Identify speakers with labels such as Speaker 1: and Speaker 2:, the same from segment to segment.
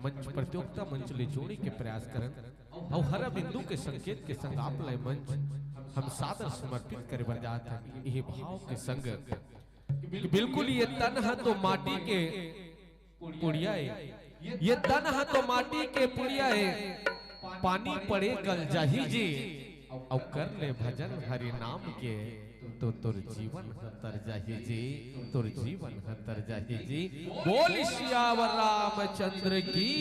Speaker 1: मंच प्रतियोगिता मंच ले जोड़ी के प्रयास करन और हर बिंदु के संकेत के संग आप लय मंच हम सादर समर्पित करे बर जात हैं यह भाव के संग कि बिल्कुल ये तन है तो माटी के पुड़िया है, ये तन है तो माटी के पुड़िया है, पानी पड़े गल जाही जी और कर ले भजन हरि नाम के तो तुर जीवन तर जाही जी, तुर जीवन तर जाही जी। बोल सियावर रामचंद्र की।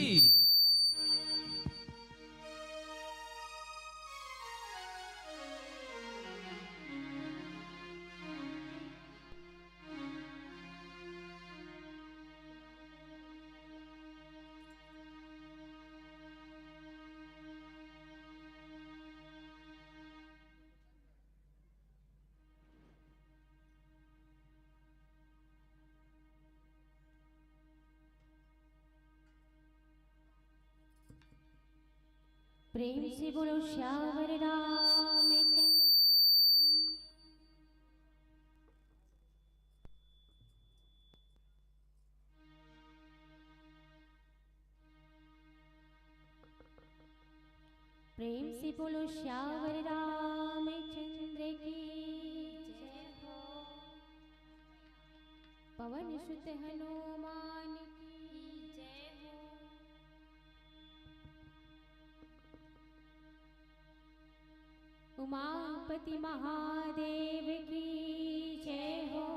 Speaker 2: प्रेम से बोलो श्यावर रामचंद्र प्रेम से बोलो श्यावर रामचंद्र की जय हो। पवन सुत हनुमान की जय हो। उमापति महादेव की जय हो।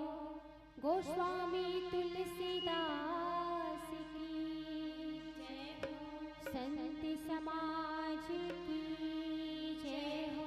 Speaker 2: गोस्वामी तुलसीदास की जय हो। संत समाज की जय हो।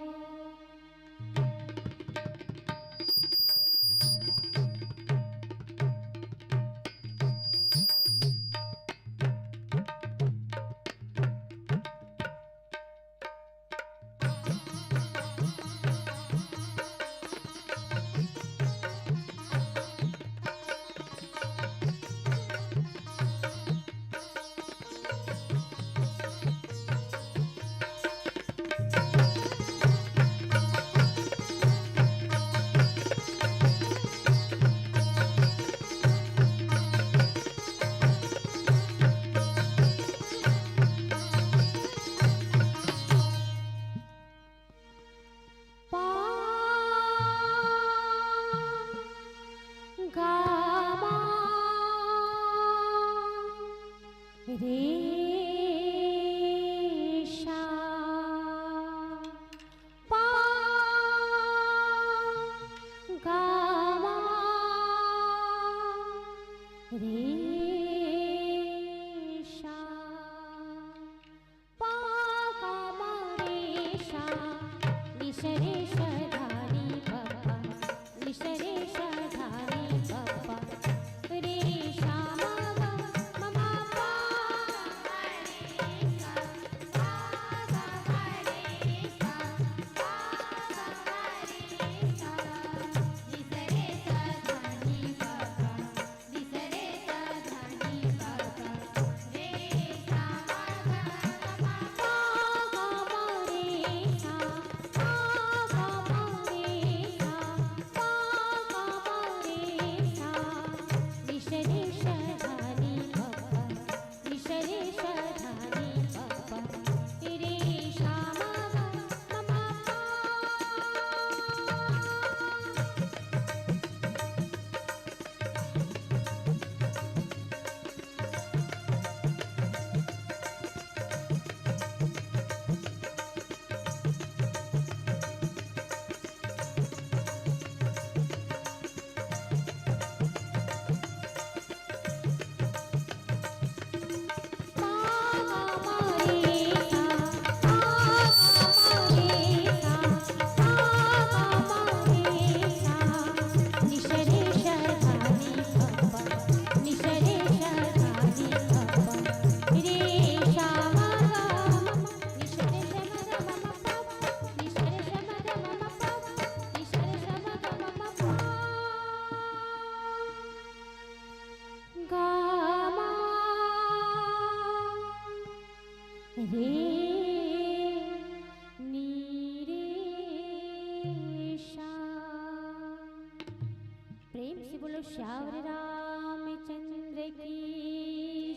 Speaker 2: प्रेम से बोलो श्यावर रामचंद्र की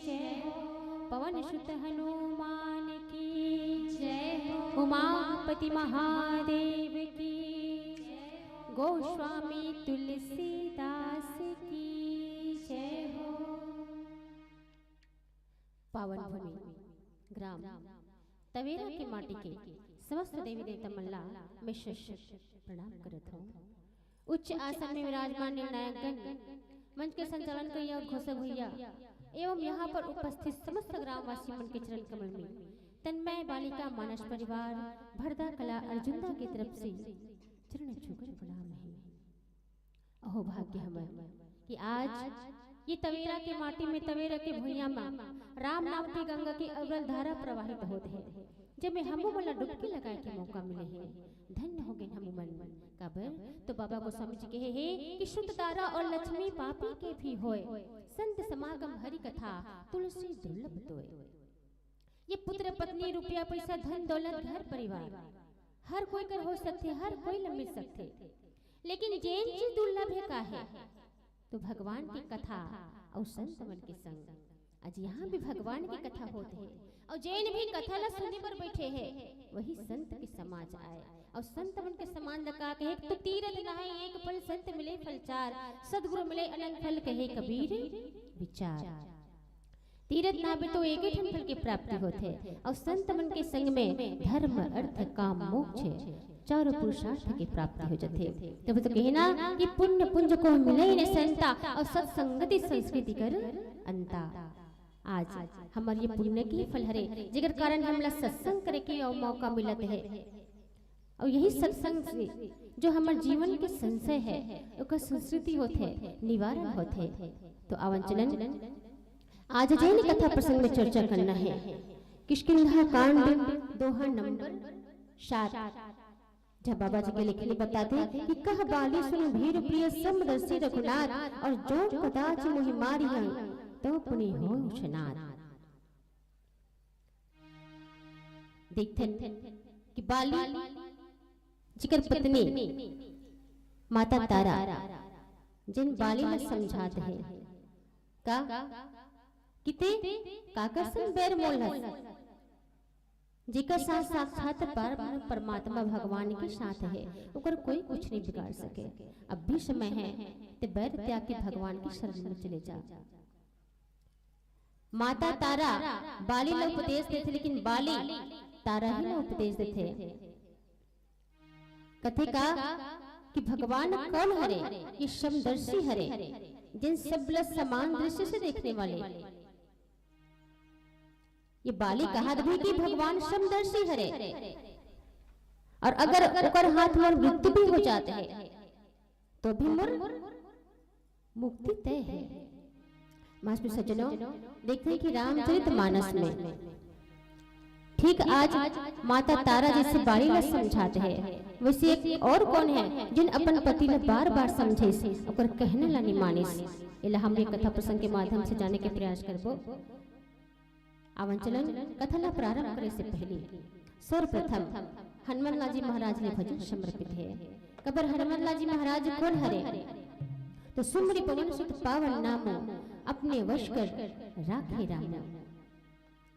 Speaker 2: जय हो। पवन पवन सुत हनुमान की जय हो। उमापति महादेव की गोस्वामी तुलसीदास की जय हो। पावन भूमि ग्राम तवेरा की माटी के समस्त देवी देवता मल्ला मैं प्रणाम करत हूँ। उच्च आसन में विराजमान निर्णायकगण, मंच के संचालन करिया और घोषक भैया एवं यहाँ पर उपस्थित समस्त ग्रामवासी मन के चरण कमल में तन्मय बालिका मानस परिवार भरदा कला अर्जुनदा की तरफ से चरण छूकर प्रणाम है। अहो भाग्य हमार कि आज ये तवेरा के माटी में तवेरा के भुइया में राम नाम की गंगा की अविरल धारा प्रवाहित होते है। जब में हमू वाला डुबकी लगाए के मौका मिले है, धन्य हो गए हमू मन काबर तो बाबा को समझ के है कि शुद्ध तारा और लक्ष्मी पापी के भी होए, संत समागम हरि कथा तुलसी दुर्लभ तोय। ये पुत्र पत्नी रुपया पैसा धन दौलत घर परिवार हर कोई कर हो सकते, हर कोई ल मिल सकते, लेकिन जैन चीज दुर्लभ है का है तो भगवान की कथा और संत मन के संग। आज यहाँ भी भगवान की कथा होते है और जैन भी कथा ला सुनने पर बैठे हैं, वही संत के समाज आए और संत मन के समान लगा कहे तो तीरथ नहाए एक फल संत मिले फल चार, सदगुरु मिले अनंत फल कहे कबीर विचार। तीरथ नाभे तो एक ही फल की प्राप्ति होते और संत मन के संग में धर्म अर्थ काम मोक्ष चारों पुरुषार्थ की प्राप्ति हो जाते। तब तो कहना कि पुण्य पुंज को मिले न संता और सत्संगति संस्कृति कर अंता। आज हमारे ये पुण्य की फल हरे जिगर कारण हमला सत्संग करे के और मौका मिलत है और यही सत्संग से जो हमारे जीवन के संशय है उसका संस्कृति होते निवारण होते। तो आवन चलन आज जैन कथा प्रसंग में चर्चा करना है। किष्किंधा कांड दोहा नंबर 7। जब बाबा जी के लिखने बताते कि कह बाली सुन भीर प्रिय समदर्शी रघुनाथ और जो कदाच मोहि मारिया तो पुनि हो उछनाथ। देखते कि बाली जिकर पत्नी माता तारा जिन बाली ने समझाते हैं का किते काकर संग बैर मोल जिकर साथ साक्षात परमात्मा भगवान के साथ है उकर कोई कुछ नहीं बिगाड़ सके। अब भी समय है ते बैर त्याग के भगवान की शरण में चले जा। माता तारा बाली ने उपदेश देते लेकिन बाली तारा ही ने उपदेश देते कथे का कि भगवान कौन हरे ये समदर्शी हरे जिन सब समान दृष्टि से देखने वाले। ये बाली कहा भी कि भगवान समदर्शी हरे और अगर उकर हाथ में मृत्यु भी हो जाते हैं तो भी मुक्ति तय है। मास्टर सज्जनों देखते हैं कि रामचरितमानस में ठीक आज माता तारा जैसे बाली ने समझाते हैं वैसे एक और कौन है जिन अपन पति ने बार बार समझे और कहने ला नहीं माने। इला हम ये कथा प्रसंग के माध्यम से जाने के प्रयास करबो। आवन चलन कथा ला प्रारंभ करे से पहले सर्वप्रथम हनुमान लाल जी महाराज ने भजन समर्पित है। कबर हनुमान लाल जी महाराज कौन हरे तो सुमरि पवन सुत पावन नाम अपने वश कर राखे राम।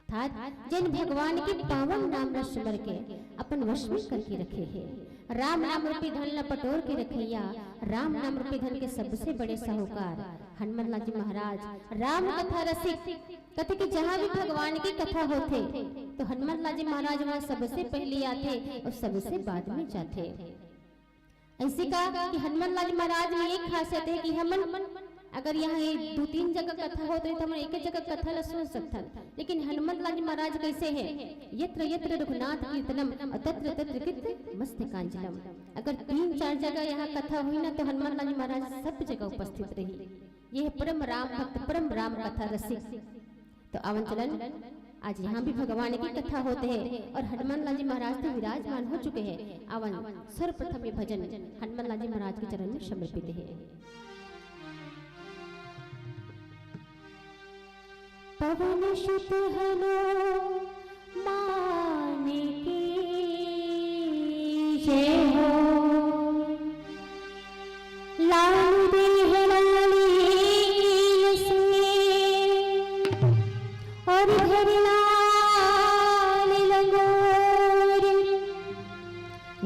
Speaker 2: था जिन भगवान के पावन नाम न सुमर के अपन वश में करके रखे हैं। राम नाम रूपी धन न पटोर के रखैया, राम नाम रूपी धन के सबसे बड़े साहूकार हनुमान लाल जी महाराज राम कथा रसिक। कहते कि जहाँ भी भगवान की कथा होते तो हनुमान लाल जी महाराज वहाँ सबसे पहले आते और सबसे बाद में जाते। ऐसे कहा कि हनुमान लाल जी महाराज में एक खासियत है कि हम अगर यहाँ 2-3 जगह कथा होते तो हम एक जगह कथा ला सुन सकते, लेकिन हनुमान लाल जी महाराज कैसे है यत्र यत्र रघुनाथ कीर्तनम तत्र तत्र कीर्त मस्तकांजलम। अगर 3-4 जगह यहाँ कथा हुई ना तो हनुमान लाल जी महाराज सब जगह उपस्थित रही। यह परम राम भक्त परम राम कथा रसिक। तो आवन चलन आज यहाँ भी भगवान की कथा होते हैं और हनुमान लाल जी महाराज तो विराजमान हो चुके हैं। आवन सर्वप्रथम ये भजन हनुमान लाल जी महाराज के चरण में समर्पित है। पवन सुत हनुमान की जय हो, लाल देह लाली से और धरला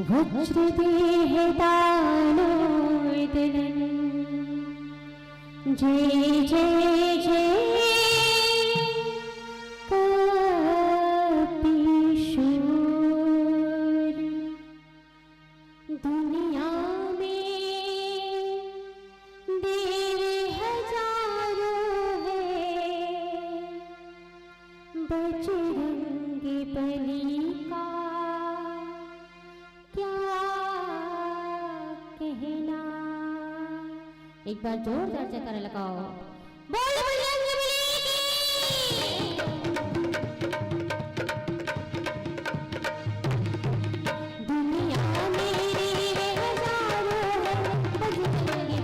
Speaker 2: वज्रदेह दानोदरन जय जय जय कपीशूर। दुनिया में देव हजारों है, बजरंग बली का क्या कहना। एक बार जोरदार जयकारा लगाओ, बोल बजरंग बली की। दुनिया में देव हजारों है, बजरंग बली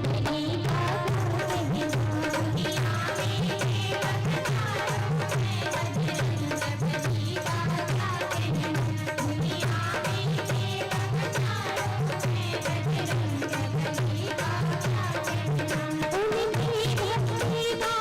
Speaker 2: का क्या कहना। दुनिया में देव हजारों है, बजरंग बली का क्या कहना। दुनिया में देव हजारों है, बजरंग बली का क्या कहना। उनकी भक्ति का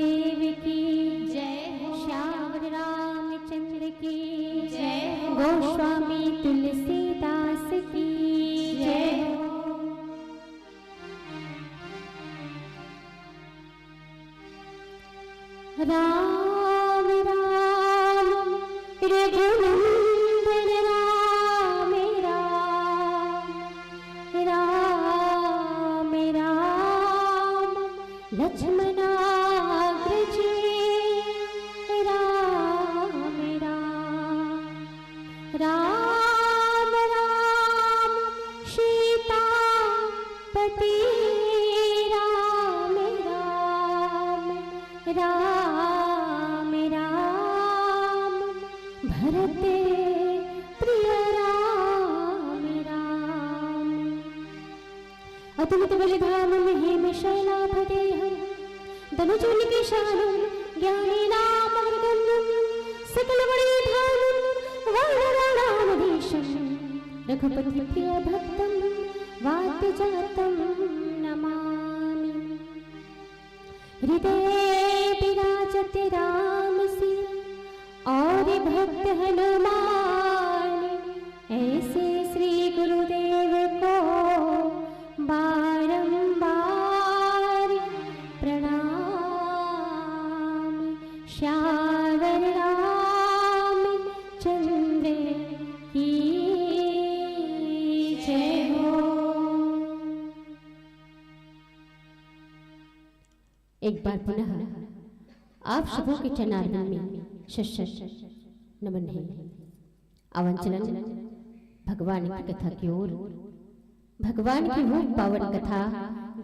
Speaker 2: गुरुदेव की जय हो, श्याम रामचंद्र की जय हो, गोस्वामी तुलसीदास की जय हो। राम राम रघुनंदन राम राम, राम राम लक्ष्मणाग्रजे, राम राम, राम राम सीतापति, राम राम, राम राम भरत प्रिय, राम राम। अतुलित बलिधाम महीम शैलाभदेहं, धनुजनिकेशानं ज्ञानेनामृतंदं, सकलवैधानं वानराणामधीशं, रघुपतिप्रियभक्तं वाद्यजातं नमामि। हृदय विराजते राम सिंह और भक्त हनुमान, ऐसे श्री गुरुदेव को बारंबार प्रणाम। श्यावर रामचंद्र की जय हो। एक बार पुनः आप सबों के चरणारविंद में शत नमन है। अवंचलन भगवान की कथा की ओर। भगवान की वो पावन कथा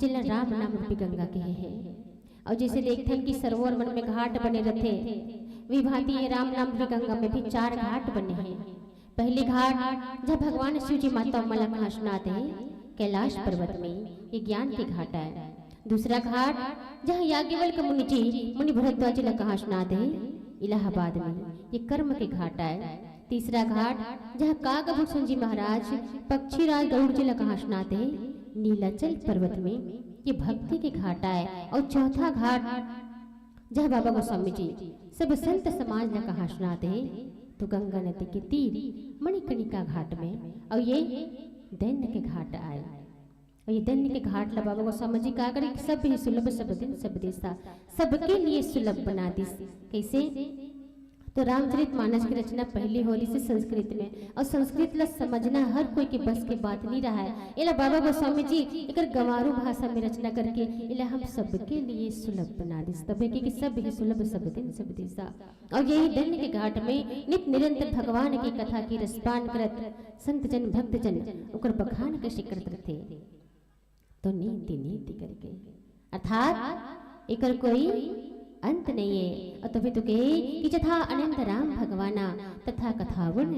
Speaker 2: जिला राम नाम रूपी गंगा के है। और जैसे देखते हैं कि सरोवर मन में घाट बने रहते, विभाती राम नाम रूपी गंगा में भी 4 घाट बने हैं। पहली घाट जब भगवान शिव जी माता मला का स्नान है कैलाश पर्वत में, ये ज्ञान की घाट है। दूसरा घाट जहाँ याज्ञवल्क्य मुनि जी मुनि भरद्वाज जी का स्नान है इलाहाबाद में, ये कर्म के घाट है। तीसरा घाट जहाँ कागभूषण जी महाराज पक्षीराज गरुड़ जी का स्नान है नीलाचल पर्वत में, ये भक्ति के घाट है। और चौथा घाट जहाँ बाबा गोस्वामी जी सब संत समाज का स्नान है तो गंगा नदी के तीर मणिकर्णिका घाट में। और ये दैन्य के घाट आए। और ये दैन्य के घाट ला बाबा गोस्वामी जी का अगर सब ही सुलभ सब दिन सब देसा, सबके लिए सुलभ बना दी। कैसे? तो रामचरितमानस की रचना पहली हो रही से संस्कृत में, और संस्कृत ला समझना हर कोई के बस की बात नहीं रहा है। इला बाबा गोस्वामी जी एक गंवारू भाषा में रचना करके इला हम सबके लिए सुलभ बना दी, तबे कि सब ही सुलभ सब दिन सब दिशा। और यही दैन्य के घाट में नित निरंतर भगवान की कथा की रसपान करत संत जन भक्त जन ओकर बखान के करत रहते। तो नीति नीति करके अर्थात एकर कोई अंत नहीं है। और तभी तो कहे कि जथा अनंत राम भगवाना तथा कथावन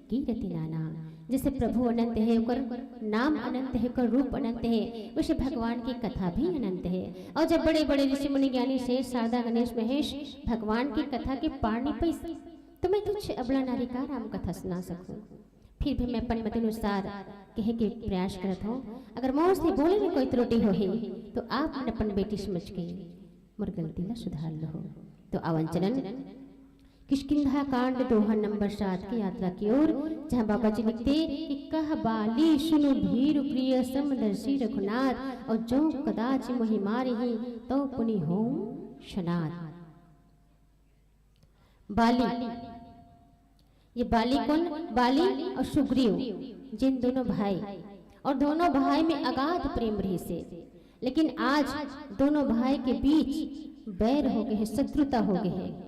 Speaker 2: कीरति नाना। जैसे प्रभु अनंत है, ओकर नाम अनंत है, ओकर रूप अनंत है, वैसे भगवान की कथा भी अनंत है। और जब बड़े बड़े ऋषि मुनि ज्ञानी शेष शारदा गणेश महेश भगवान की कथा के पार नहीं पैस, तो मैं तुझ अबला नारी का राम कथा सुना सकूं। फिर भी मैं अपन मत अनुसार कहे के प्रयास करत हूँ। अगर मोर से बोले में कोई त्रुटि हो तो आप अपन बेटी समझ के मोर गलती ला सुधार लो। तो अवंचलन किष्किंधा कांड दोहा नंबर 7 की यात्रा की ओर, जहाँ बाबा जी लिखते कि कह बाली सुनो भीरु प्रिय समदर्शी रघुनाथ, और जो कदाच मोहि मारहि तो पुनि होम शनाथ। बाली, ये बाली कौन? बाली और सुग्रीव जिन दोनों भाई, और दोनों भाई में अगाध प्रेम रही से, लेकिन आज दोनों भाई के बीच बैर हो गए हैं, शत्रुता हो गए हैं।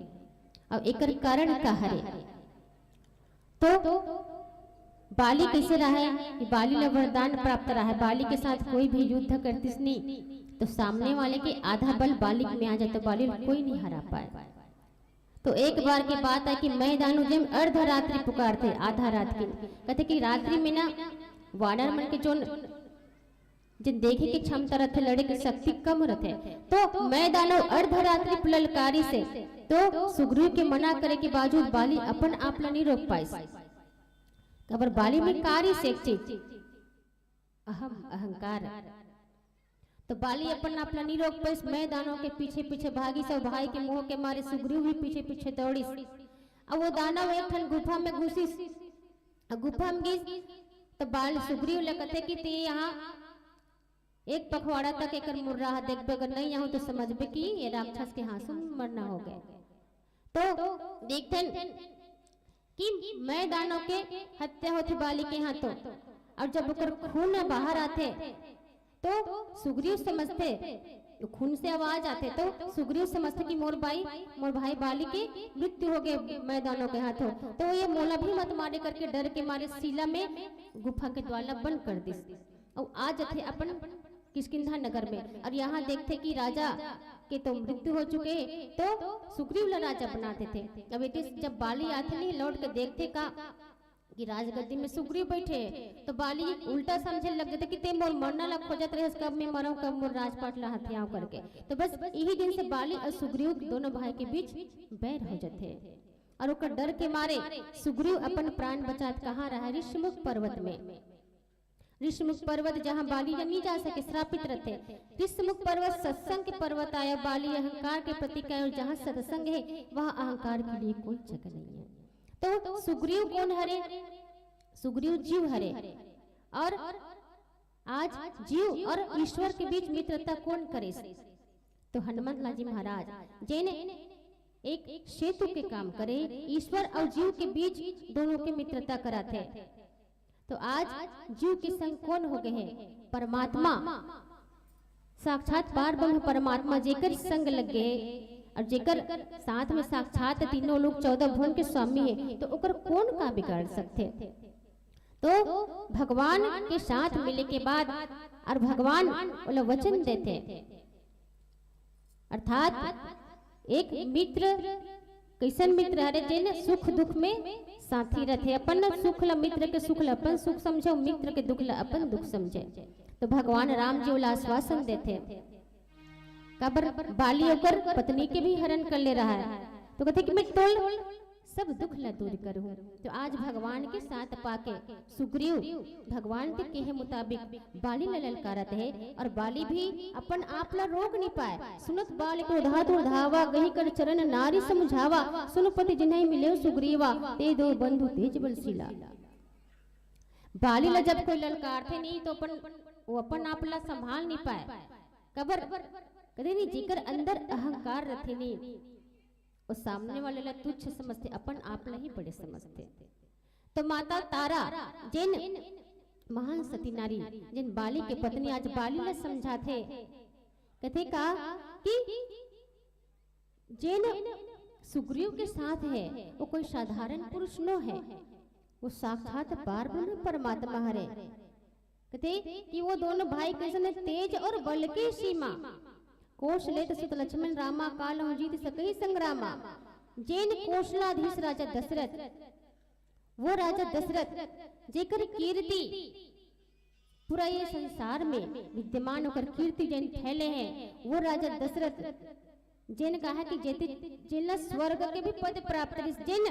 Speaker 2: अब एक कारण का हरे तो बाली कैसे रहा है? बाली ला वरदान प्राप्त रहा है, बाली के साथ कोई भी युद्ध करतीस नहीं तो सामने वाले के आधा बल बाली में आ जाए तो बाली कोई नहीं हरा पाए। तो एक बार की बात है कि मैं दानू जम अर्धरात्रि पुकारते, आधा रात की कहते कि रात्रि में ना वानर मन के जो जिन देखे की क्षमता रहते, लड़े की शक्ति कम रहते, तो मैं दानव अर्धरात्रि ललकारी से तो सुग्रीव के मना करे के बावजूद बाली अपन आप ला नहीं रोक पाए। खबर बाली में कार्य से एक चीज अहम अहंकार, तो बाली अपन अपना निरोग पैस मैदानों के पीछे पीछे भागी, सब भाई के मुंह के मारे सुग्रीव भी पीछे पीछे दौड़ी। अब वो दानव एक ठन गुफा में घुसी, गुफा में गई तो बाल सुग्रीव लगते कि ते यहाँ एक पखवाड़ा तक एक मुर्रा देखबे, अगर नहीं यहाँ तो समझबे कि ये राक्षस के हाथ से मरना हो गए। तो देखते कि मैदानों के हत्या होती बाली के हाथों, और जब ओकर खून बाहर आते तो सुग्रीव समझते, खून से आवाज आते तो सुग्रीव समझते कि मोर भाई बाली की मृत्यु हो गए मैदानों के हाथों। तो ये मोला भी मत मारे करके डर के मारे शिला में गुफा के द्वार बंद कर दी और आ जाते अपन किष्किंधा नगर में। और यहाँ देखते कि राजा के तो मृत्यु हो चुके, तो सुग्रीव ला राजा बनाते थे। अब जब बाली आते नहीं लौट के देखते का कि राजगद्दी में सुग्रीव बैठे, तो बाली उल्टा समझे लग जाते कि ते मोर मरना ला खोजत रहे, कब मैं मरऊं कब मोर राजपाट ला हथियाओं करके। तो बस यही दिन से बाली और सुग्रीव दोनों भाई के बीच बैर हो जाते और ओकर डर के मारे सुग्रीव अपन प्राण बचात कहाँ रहा, ऋषमुख पर्वत में। ऋषमुख पर्वत जहाँ बाली नहीं जा सके, श्रापित रहते। ऋषमुख पर्वत सत्संग के पर्वत आया, बाली अहंकार के प्रतीक है, और जहाँ सत्संग है वहाँ अहंकार के लिए कोई जगह नहीं है। तो सुग्रीव कौन हरे? सुग्रीव जीव हरे। और आज जीव और ईश्वर के बीच मित्रता कौन करे? तो हनुमान लाल जी महाराज जिन्हें एक सेतु के काम करे, ईश्वर और जीव के बीच दोनों की मित्रता कराते। तो आज जीव के संग कौन हो गए हैं? परमात्मा, साक्षात पार ब्रह्म परमात्मा जेकर संग लग गए, और जेकर साथ में साक्षात तीनों लोग 14 भुवन के स्वामी है, तो ओकर कौन का बिगाड़ सकते? तो भगवान के साथ मिले के बाद और भगवान वाला वचन देते, अर्थात एक मित्र कैसन मित्र हरे जेने सुख दुख में साथी रहते। अपन सुख ला मित्र के सुख ला अपन सुख समझो, मित्र के दुख ला अपन दुख समझे। तो भगवान राम जी वाला आश्वासन देते, कबर बाली होकर पत्नी के भी हरण कर ले रहा है, तो कहते कि मैं तोल सब दुख ला दूर करूं। तो आज भगवान के साथ पाके सुग्रीव भगवान के कहे मुताबिक बाली ला ललकारत है, और बाली भी अपन आप ला रोक नहीं पाए। सुनत बाल को धावा गही कर चरण नारी समझावा, सुन पति जिन्हें मिले सुग्रीवा, ते दो बंधु तेज बलशीला। बाली ला जब कोई ललकारते नहीं तो वो अपन आप ला संभाल नहीं पाए। कबर कदे नहीं जेकर अंदर अहंकार रखे नहीं, वो सामने वाले ला तुच्छ समझते, अपन आप ला ही बड़े समझते। तो माता तारा जिन महान सती नारी, जिन बाली के पत्नी आज बाली ला समझाते, कहते का कि जिन सुग्रीव के साथ है वो कोई साधारण पुरुष न है, वो साक्षात पार ब्रह्म परमात्मा हरे। कहते कि वो दोनों भाई कैसे तेज और बल की सीमा, कौशलेत सुत लक्ष्मण रामा, काल जीत सकई संग्रामा। जैन कौशलाधीश राजा दशरथ, वो राजा दशरथ जेकर कीर्ति पूरा ये संसार में विद्यमान होकर कीर्ति जैन फैले हैं, वो राजा दशरथ जैन कहा कि जेन स्वर्ग के भी पद प्राप्त, जैन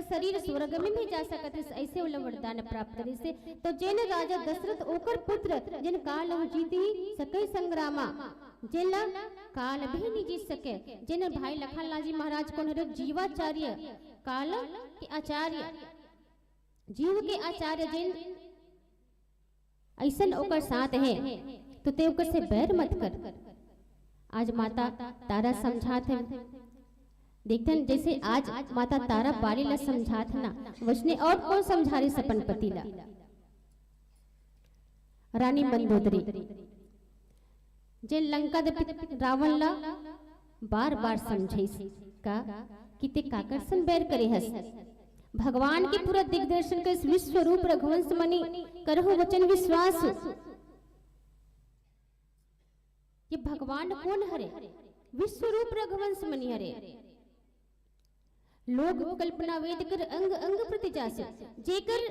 Speaker 2: शरीर स्वर्ग में भी जा सकते, ऐसे वाला वरदान प्राप्त करी से। तो जैन राजा दशरथ ओकर पुत्र जिन काल जीती सके संग्रामा, जिन काल भी नहीं जीत सके। जिन भाई लखन लाल जी महाराज कौन हरे? जीवाचार्य, काल के आचार्य, जीव के आचार्य, जिन ऐसन ओकर साथ है, तो ते ओकर से बैर मत कर। आज माता तारा समझात है, देखते हैं जैसे आज माता तारा बाली ला समझात ना, वैसने और कौन समझा रही सपन पति ला? रानी मंदोदरी जे लंका दे रावण ला बार बार समझे का कि ते काकरसन बैर करे हस। भगवान के पूरा दिग्दर्शन के विश्व रूप रघुवंश मणि करहु वचन विश्वास। ये भगवान कौन हरे? विश्व रूप रघुवंश मणि हरे। लोग कल्पना वेद कर अंग अंग प्रति जासे, जेकर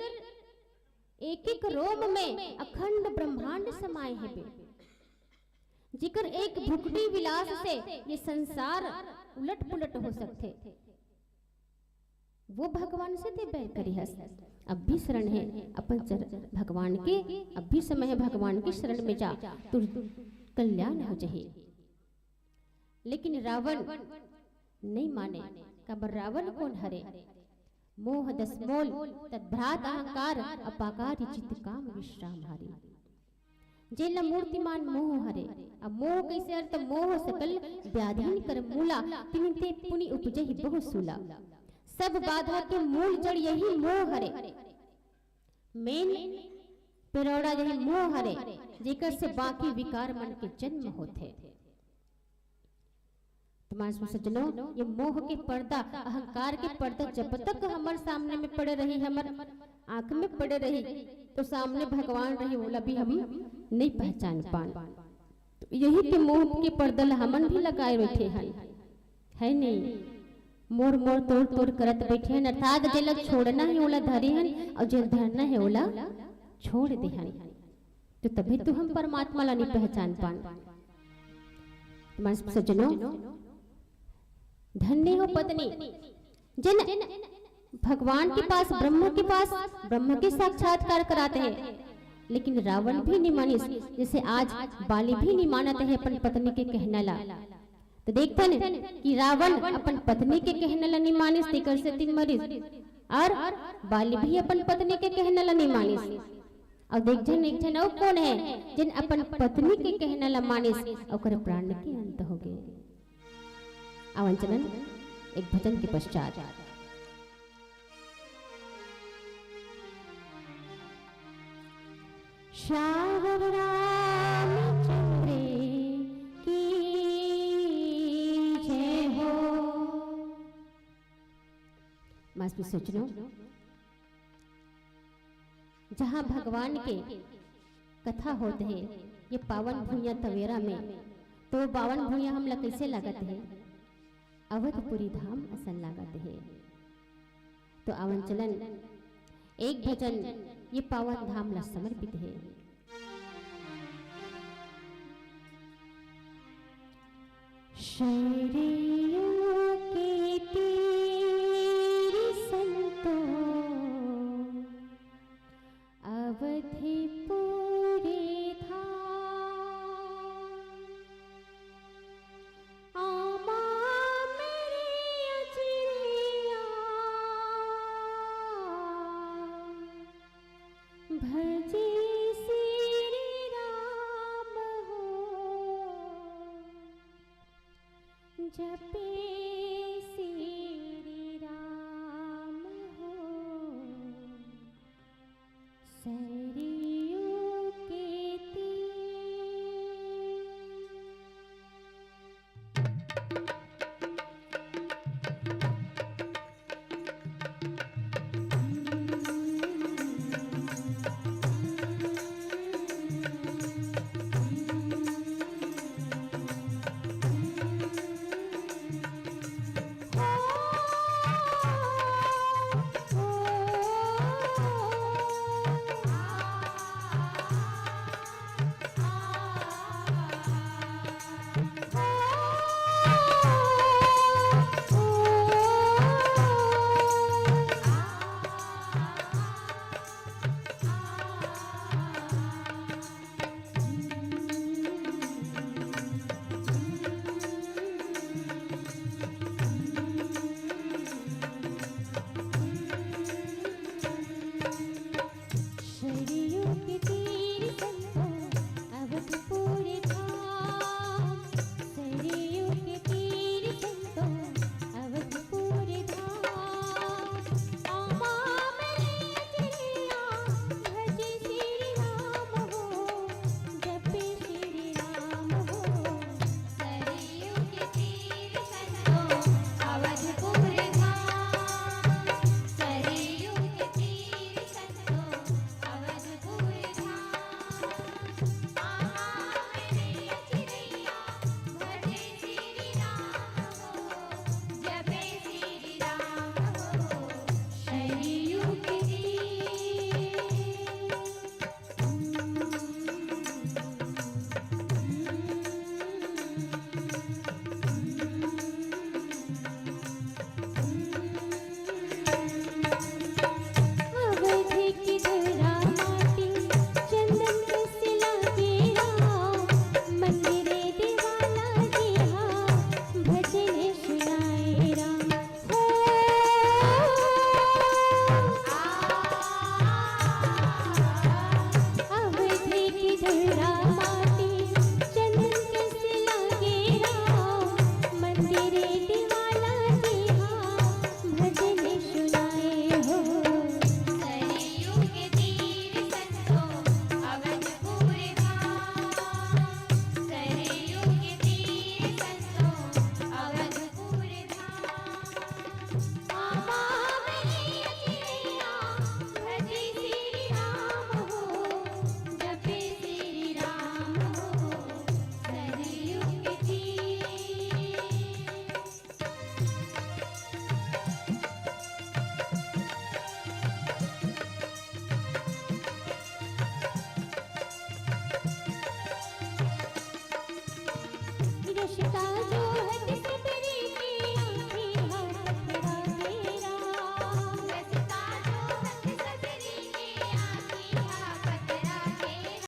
Speaker 2: एक एक रोम में अखंड ब्रह्मांड समाये है बे, जेकर एक भुखड़ी विलास से ये संसार उलट पुलट हो सकते, वो भगवान से ते बैर करी हस। अब भी शरण है अपन भगवान के, अब भी समय है भगवान की शरण में जा। तो कल्याण हो जाए। लेकिन रावण नहीं माने। कब रावण कौन हरे? मोह दस मोल तद्भ्रात अहंकार अपाकार चित्त काम विश्राम हारी। जेला मूर्तिमान मोह हरे। अब मोह कैसे अर्थ? मोह सकल व्याधीन कर मूला तिनते पुनि उपजहि बहु सूला। सब बाधा के मूल जड़ यही मोह हरे। मेन पिरोड़ा यही मोह हरे, जेकर से बाकी विकार मन के जन्म होते। तुम्हारे सज्जनों, ये मोह के पर्दा, अहंकार के पर्दा जब तक हमारे सामने में पड़े रही, हमारे आंख में पड़े रही, तो सामने भगवान रही बोला भी हम नहीं पहचान पान। तो यही के मोह के पर्दा हमन भी लगाए बैठे हैं, है नहीं? मोर मोर तोड़ तोड़ करत बैठे हैं, अर्थात जेला छोड़ना है ओला धरे हैं और जेल धरना है ओला छोड़ दे हैं। तो तभी तो हम परमात्मा ला नहीं पहचान पान। तुम्हारे सज्जनों, धन्य हो पत्नी जिन भगवान के पास, ब्रह्म के साक्षात्कार कराते हैं। लेकिन रावण भी नहीं मानिस, जैसे आज बाली भी नहीं मानते हैं अपन पत्नी के कहना ला। तो देखते हैं कि रावण अपन पत्नी के कहना ला नहीं मानिस, तेकर से तीन मरीज, और बाली भी अपन पत्नी के कहना ला नहीं मानिस। और देख जन और कौन है जिन अपन पत्नी के कहना ला मानिस और प्राण के अंत हो गए। आवन एक भजन के पश्चात श्यावर रामचंद्र की जय हो। मस्त सोचनो, जहाँ भगवान के कथा होते हैं ये पावन भूया तवेरा में, तो पावन भूया हमला कैसे लागत है? अवधपुरी धाम असन लागत है। तो आवन चलन एक भजन ये पावन धाम ला समर्पित है। शरीर